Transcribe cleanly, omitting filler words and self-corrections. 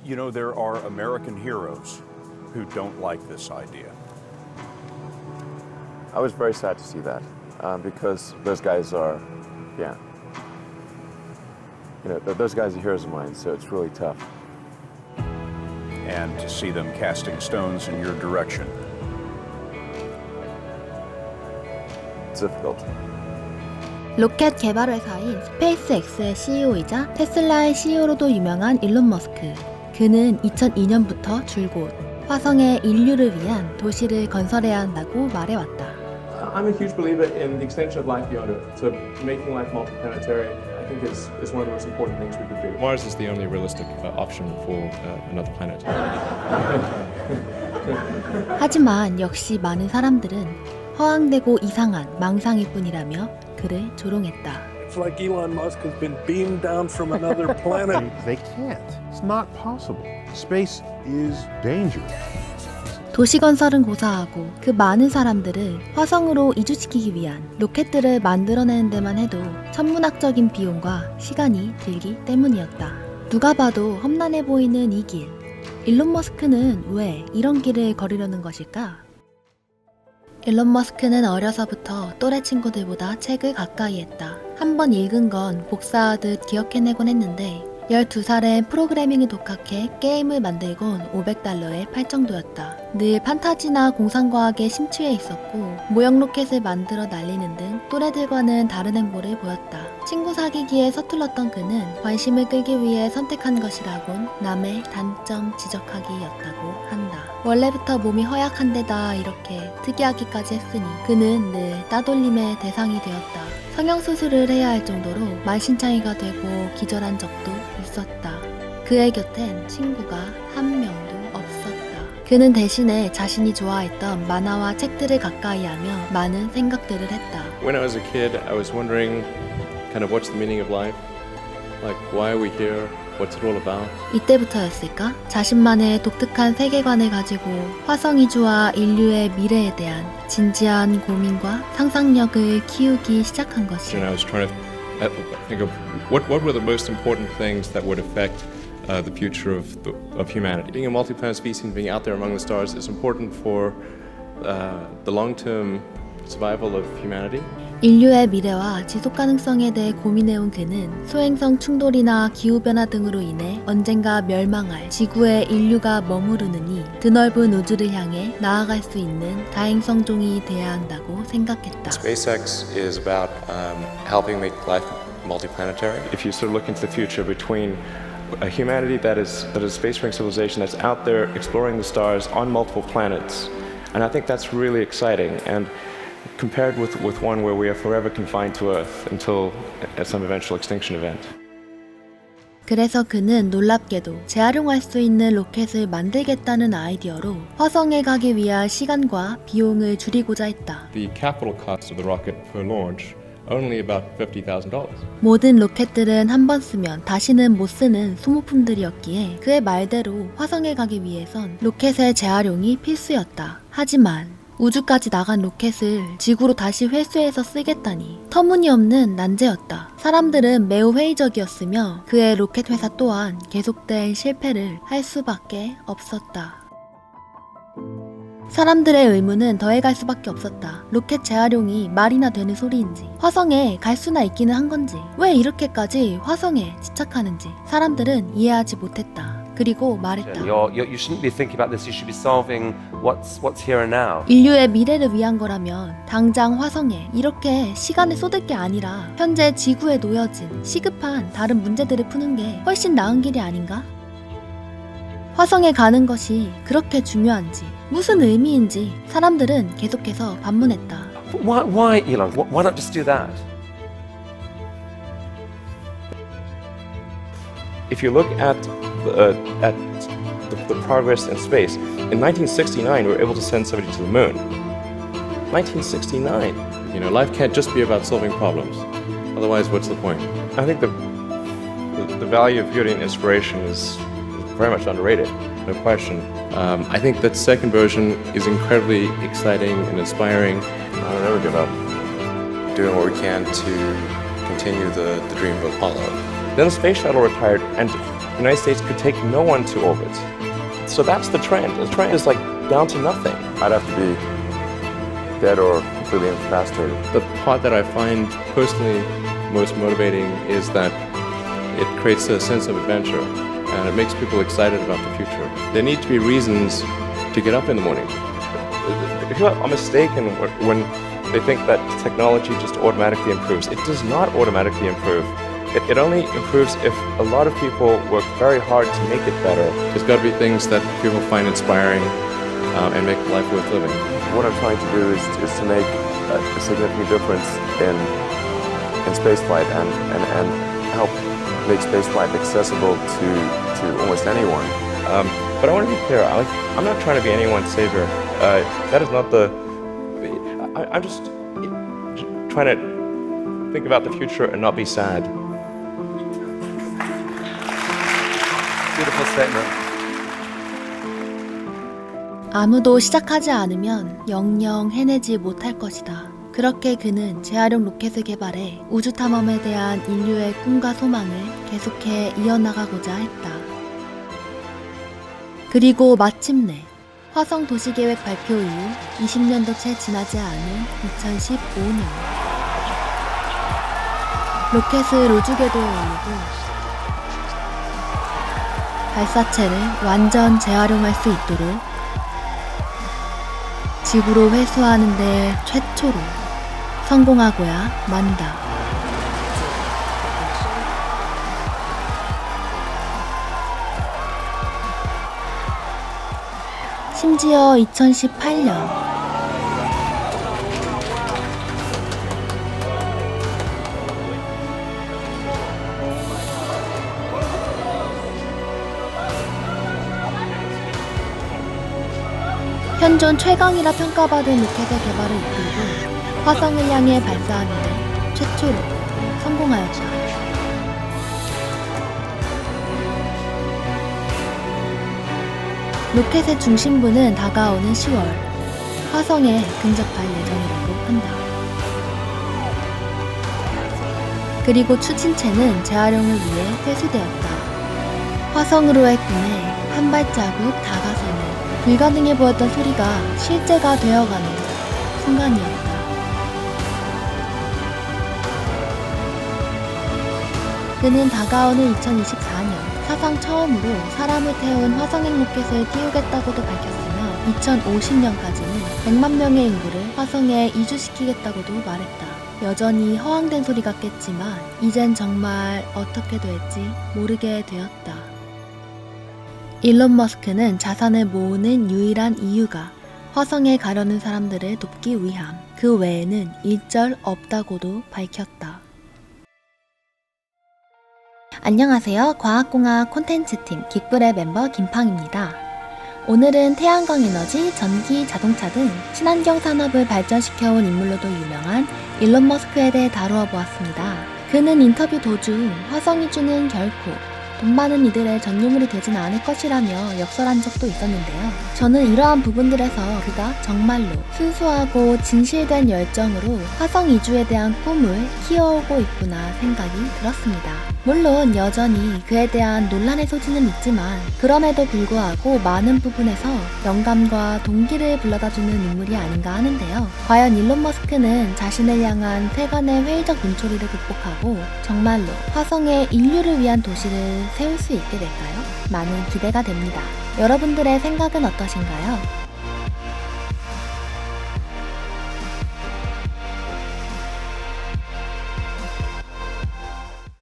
You know, there are American heroes who don't like this idea. I was very sad to see that because those guys are, those guys are heroes of mine, so it's really tough. And to see them casting stones in your direction. It's difficult. 로켓 개발 회사인 스페이스X의 CEO이자 테슬라의 CEO로도 유명한 일론 머스크. 그는 2002년부터 줄곧 화성에 인류를 위한 도시를 건설해야 한다고 말해왔다. I'm a huge believer in the extension of life beyond Earth. So making life multiplanetary, I think is one of the most important things we could do. Mars is the only realistic option for another planet. 하지만 역시 많은 사람들은 허황되고 이상한 망상일 뿐이라며 그를 조롱했다. It's like Elon Musk has been beamed down from another planet. They can't. It's not possible. Space is dangerous. 도시 건설은 고사하고 그 많은 사람들을 화성으로 이주시키기 위한 로켓들을 만들어내는 데만 해도 천문학적인 비용과 시간이 들기 때문이었다. 누가 봐도 험난해 보이는 이 길. 일론 머스크는 왜 이런 길을 걸으려는 것일까? 일론 머스크는 어려서부터 또래 친구들보다 책을 가까이 했다. 한 번 읽은 건 복사하듯 기억해내곤 했는데 12살에 프로그래밍을 독학해 게임을 만들곤 $500에 팔 정도였다. 늘 판타지나 공상과학에 심취해 있었고 모형 로켓을 만들어 날리는 등 또래들과는 다른 행보를 보였다. 친구 사귀기에 서툴렀던 그는 관심을 끌기 위해 선택한 것이라곤 남의 단점 지적하기였다고 한다. 원래부터 몸이 허약한 데다 이렇게 특이하기까지 했으니 그는 늘 따돌림의 대상이 되었다. 성형수술을 해야 할 정도로 만신창이가 되고 기절한 적도 있었다. 그의 곁엔 친구가 한 명도 없었다. 그는 대신에 자신이 좋아했던 만화와 책들을 가까이하며 많은 생각들을 했다. When I was a kid, I was wondering kind of what's the meaning of life? Like, why are we here? What's it all about? 이때부터였을까? 자신만의 독특한 세계관을 가지고 화성 이주와 인류의 미래에 대한 진지한 고민과 상상력을 키우기 시작한 것이다. And I was trying to think of what were the most important things that would affect the future of humanity. Being a multi-planet species and being out there among the stars is important for the long-term survival of humanity. 인류의 미래와 지속 가능성에 대해 고민해온 그는 소행성 충돌이나 기후변화 등으로 인해 언젠가 멸망할 지구에 인류가 머무르느니 드넓은 우주를 향해 나아갈 수 있는 다행성종이 돼야 한다고 생각했다. SpaceX is about helping make life multiplanetary. If you sort of look into the future between a humanity that is a spacefaring civilization that's out there exploring the stars on multiple planets, and I think that's really exciting. And compared with one where we are forever confined to Earth until some eventual extinction event. 그래서 그는 놀랍게도 재활용할 수 있는 로켓을 만들겠다는 아이디어로 화성에 가기 위한 시간과 비용을 줄이고자 했다. The capital cost of the rocket per launch only about $50,000. 모든 로켓들은 한 번 쓰면 다시는 못 쓰는 소모품들이었기에 그의 말대로 화성에 가기 위해선 로켓의 재활용이 필수였다. 하지만 우주까지 나간 로켓을 지구로 다시 회수해서 쓰겠다니 터무니없는 난제였다. 사람들은 매우 회의적이었으며 그의 로켓 회사 또한 계속된 실패를 할 수밖에 없었다. 사람들의 의문은 더해갈 수밖에 없었다. 로켓 재활용이 말이나 되는 소리인지 화성에 갈 수나 있기는 한 건지 왜 이렇게까지 화성에 집착하는지 사람들은 이해하지 못했다. 그리고 말했다. You shouldn't be thinking about this. You should be solving what's here and now. 인류의 미래를 위한 거라면 당장 화성에 이렇게 시간을 쏟을 게 아니라 현재 지구에 놓여진 시급한 다른 문제들을 푸는 게 훨씬 나은 길이 아닌가? 화성에 가는 것이 그렇게 중요한지 무슨 의미인지 사람들은 계속해서 반문했다. Why, Elon? Why not just do that? If you look at the progress in space, in 1969 we were able to send somebody to the moon. 1969. You know, life can't just be about solving problems. Otherwise, what's the point? I think the value of beauty and inspiration is very much underrated, no question. I think that second version is incredibly exciting and inspiring. I'll never give up. Doing what we can to continue the dream of Apollo. Then the space shuttle retired, and the United States could take no one to orbit. So that's the trend. The trend is like down to nothing. I'd have to be dead or completely incapacitated. The part that I find personally most motivating is that it creates a sense of adventure and it makes people excited about the future. There need to be reasons to get up in the morning. People are mistaken when they think that technology just automatically improves. It does not automatically improve. It only improves if a lot of people work very hard to make it better. There's got to be things that people find inspiring and make life worth living. What I'm trying to do is to make a significant difference in spaceflight and help make spaceflight accessible to almost anyone. But I want to be clear. I'm not trying to be anyone's savior. That is not the. I'm just trying to think about the future and not be sad. Beautiful statement. 아무도 시작하지 않으면 영영 해내지 못할 것이다. 그렇게 그는 재활용 로켓을 개발해 우주 탐험에 대한 인류의 꿈과 소망을 계속해 이어나가고자 했다. 그리고 마침내 화성 도시계획 발표 이후 20년도 채 지나지 않은 2015년 로켓을 우주 궤도에 올리고 발사체를 완전 재활용할 수 있도록 지구로 회수하는 데 최초로 성공하고야 만다. 심지어 2018년 현존 최강이라 평가받은 로켓의 개발을 이끌고 화성을 향해 발사하는데 최초로 성공하였다. 로켓의 중심부는 다가오는 10월 화성에 근접할 예정이라고 한다. 그리고 추진체는 재활용을 위해 회수되었다. 화성으로의 꿈에 한 발자국 다가서는 불가능해 보였던 소리가 실제가 되어가는 순간이었다. 그는 다가오는 2024년 사상 처음으로 사람을 태운 화성행 로켓을 띄우겠다고도 밝혔으며 2050년까지는 100만 명의 인구를 화성에 이주시키겠다고도 말했다. 여전히 허황된 소리 같겠지만 이젠 정말 어떻게 될지 모르게 되었다. 일론 머스크는 자산을 모으는 유일한 이유가 화성에 가려는 사람들을 돕기 위함, 그 외에는 일절 없다고도 밝혔다. 안녕하세요. 과학공학 콘텐츠팀 긱블의 멤버 김팡입니다. 오늘은 태양광 에너지, 전기, 자동차 등 친환경 산업을 발전시켜온 인물로도 유명한 일론 머스크에 대해 다루어 보았습니다. 그는 인터뷰 도중 화성이 주는 결코 돈 많은 이들의 전유물이 되지는 않을 것이라며 역설한 적도 있었는데요. 저는 이러한 부분들에서 그가 정말로 순수하고 진실된 열정으로 화성 이주에 대한 꿈을 키워오고 있구나 생각이 들었습니다. 물론 여전히 그에 대한 논란의 소지는 있지만 그럼에도 불구하고 많은 부분에서 영감과 동기를 불러다주는 인물이 아닌가 하는데요. 과연 일론 머스크는 자신을 향한 세간의 회의적 눈초리를 극복하고 정말로 화성에 인류를 위한 도시를 세울 수 있게 될까요? 많은 기대가 됩니다. 여러분들의 생각은 어떠신가요?